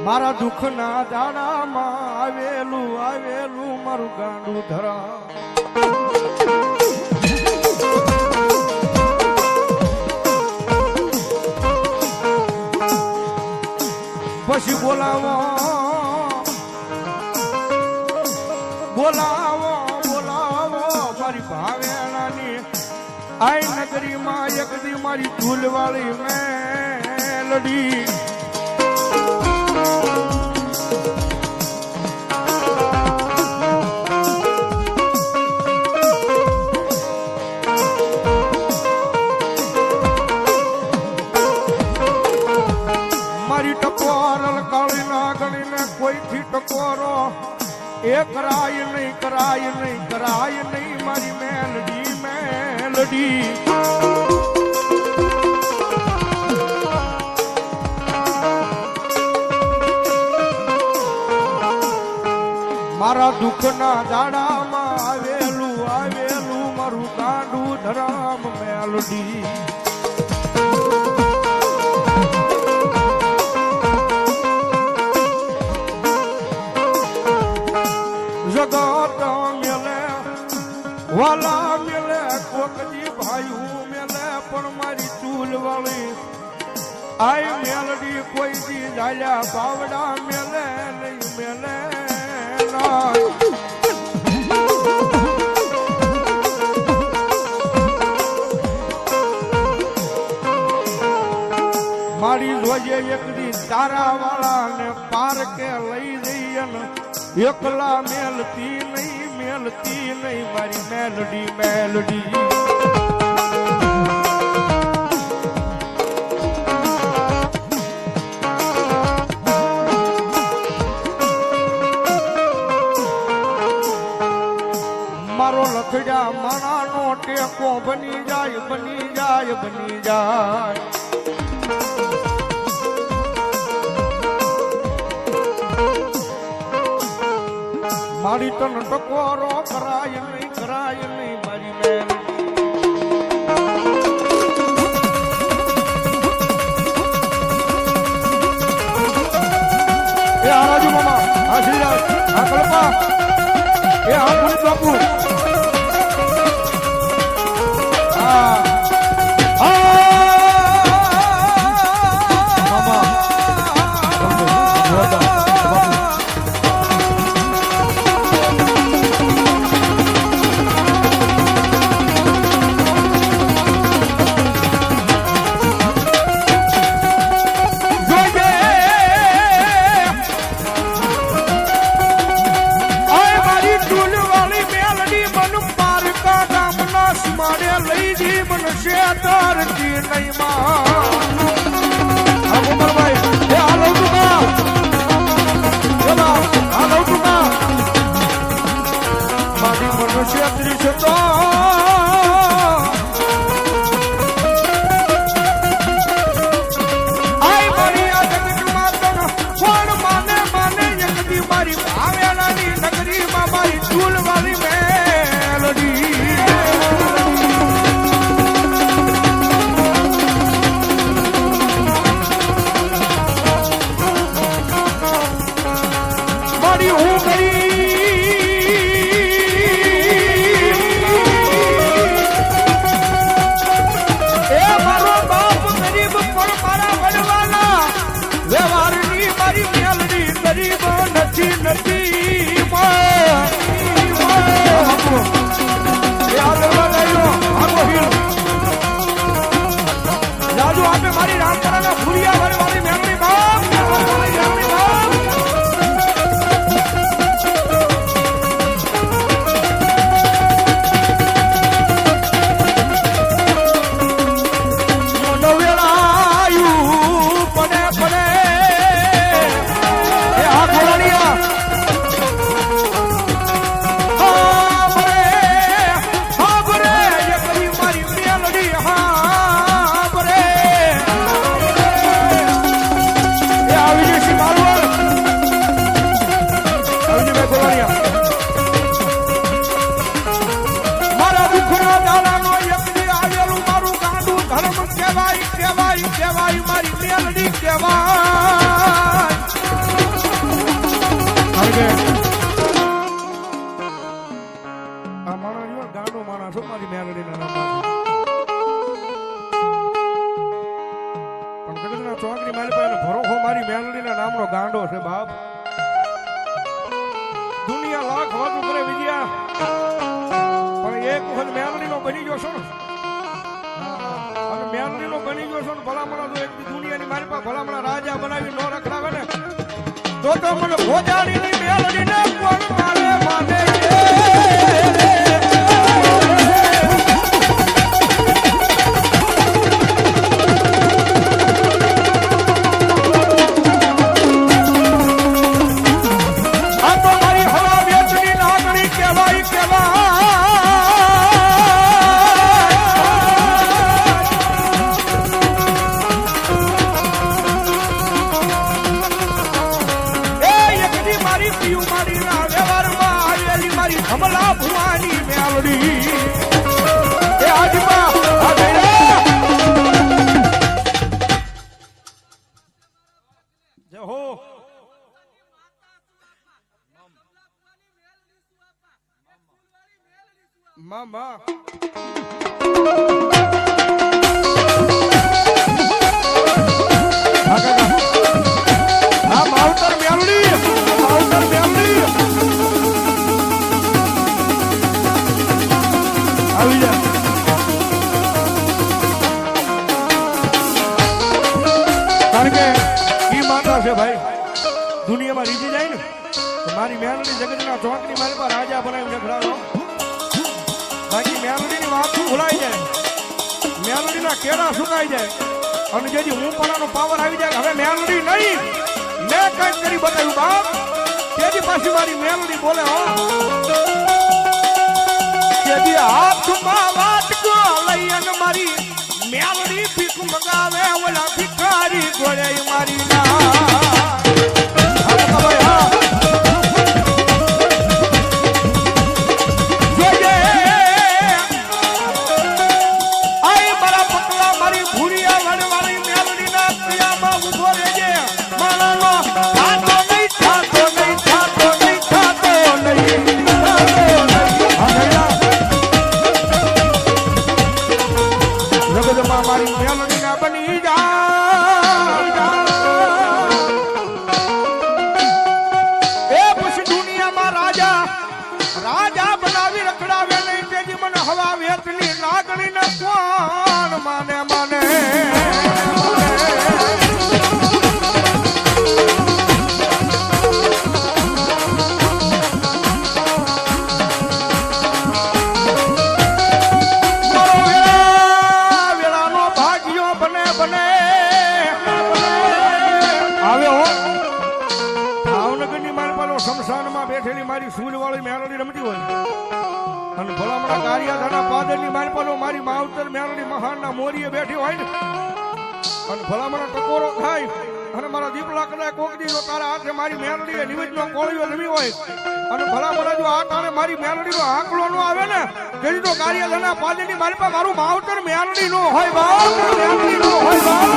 મારા દુઃખના દાડામાં આવેલું આવેલું મારું ગાંડું ધરા પછી બોલાવો બોલાવો બોલાવો મારી ભાવેણાની આઈ નગરીમાં એક દી મારી ધૂલવાળી મેલડી કોઈથી ટકોરો એ કરાય નહીં કરાય નહીં કરાય નહીં મારી મેલડી મેલડી મારા દુઃખના દાડામાં આવેલું આવેલું મારું ગાંડું ધરામ મેલડી જગત મેલે વાલા મેલે કોકજી ભાઈ મેલે પણ મારી ચૂલ વાળી આઈ મેલડી કોઈ દી ઝાલ્યા બાવડા મેલે નહીં મેલે મારી જોજે એક દી તારા વાળા ને પાર્કે લઈ જઈએ ને એકલા મેલતી નહીં મારી મેલડી મેલડી મારો લખડા માણાનો ટેકો બની જાય બની જાય બની જાય મારી તન ટકોરો કરાય નહીં મારી મેલ એ આરાજુ મામા આ શ્રીરાજ આ કલ્પા એ આ પુનિત બાપુ લઈ જી મનુષ્ય તારતી નહીં માં ભાઈ એ હાલો ટુકા હાલો ટુકા મારી મનુષ્ય ત્રીસ તો આઈ મારી આ જગતમાં તન કોણ માને માને એકદી મારી ભાવેલાની નગરીમાં મારી ચૂલવાળી મેલડી નામનો ગાંડો છે બાપ. દુનિયા લાખ વાતો કરે વિજયા, પણ એક વખત મેલડી નો બની ગયો છો ને, અને મેલડી નો બની ગયો છો ને ભલામણા તો એક દુનિયાની મારી પાસે ભલામણા રાજા બનાવી નો રખડાવે ને તો મને ભોજાડીની મેલડી ને કોણ મારે માને હમલા ભુવાની મેલડી એ આજમાં જય હો મામા. હા માવતર મેલડી, માવતર મેલડી આવી જા. કારણ કે ઈ માતા છે ભાઈ, દુનિયામાં રીજી જાય ને તો મારી મેલડી જગતના ચોકની મારી પર રાજા બનાવી રખડાવો. બાકી મેલડીની વાત ભૂલાઈ જાય, મેલડીના કેળા સુકાઈ જાય, અને જેથી હું પણાનો પાવર આવી જાય હવે મેલડી નહીં મેં કંઈક કરી બતાવ્યું બાપ, તેથી પાછી મારી મેલડી બોલે હો જેથી હાથમાં વાટકો લઈ અને મારી મેલડી ભીખ મગાવે ઓલા ભિખારી ગોળે મારી ના મારી મેલડી ના બની એ પછી દુનિયામાં રાજા રાજા બનાવી રખડાવે નહીં, તેથી મને હવા વેતની લાગણી ને કોણ માને માને. શમશાનમાં બેઠેલી મારી સૂરવાળી મેલડી રમતી હોય અને ભલામણા કારિયાધાના પાદરની મારી પાલો મારી માવતર મેલડી મહાનના મોરીએ બેઠી હોય ને અને ભલામણા ટકોરો થાય અને મારા દીપલા કદાચ કોક દીધો તારા હાથે મારી મેલડીએ નિવેદનો કોળીઓ રમી હોય અને ભલામણા જો આ ટાણે મારી મેલડીનો આંકડો નો આવે ને તેથી તો કારિયાધાના પાદરની મારી પાસે મારું માવતર મેલડી નો હોય બાપ, મેલડી નો હોય બાપ.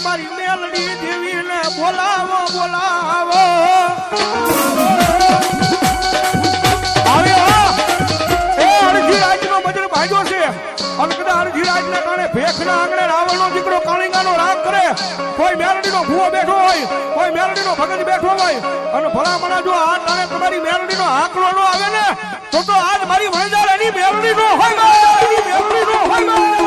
મારી મેલડી દેવીને બોલાવો બોલાવો આવ્યો એ અરજી રાજનો મજર ભાગ્યો છે અને કદાચ અરજી રાજના કારણે ભેખના આંગણે રાવણનો દીકરો કાળિંગાનો રાગ કરે, કોઈ મેલડીનો ભૂવો બેઠો હોય, કોઈ મેલડીનો ભગત બેઠો હોય અને ભલામણા જો આ તારે તમારી મેલડીનો આંકડો નો આવે ને તો આજ મારી વણજાર એની મેલડીનો હોય, મેલડીનો હોય.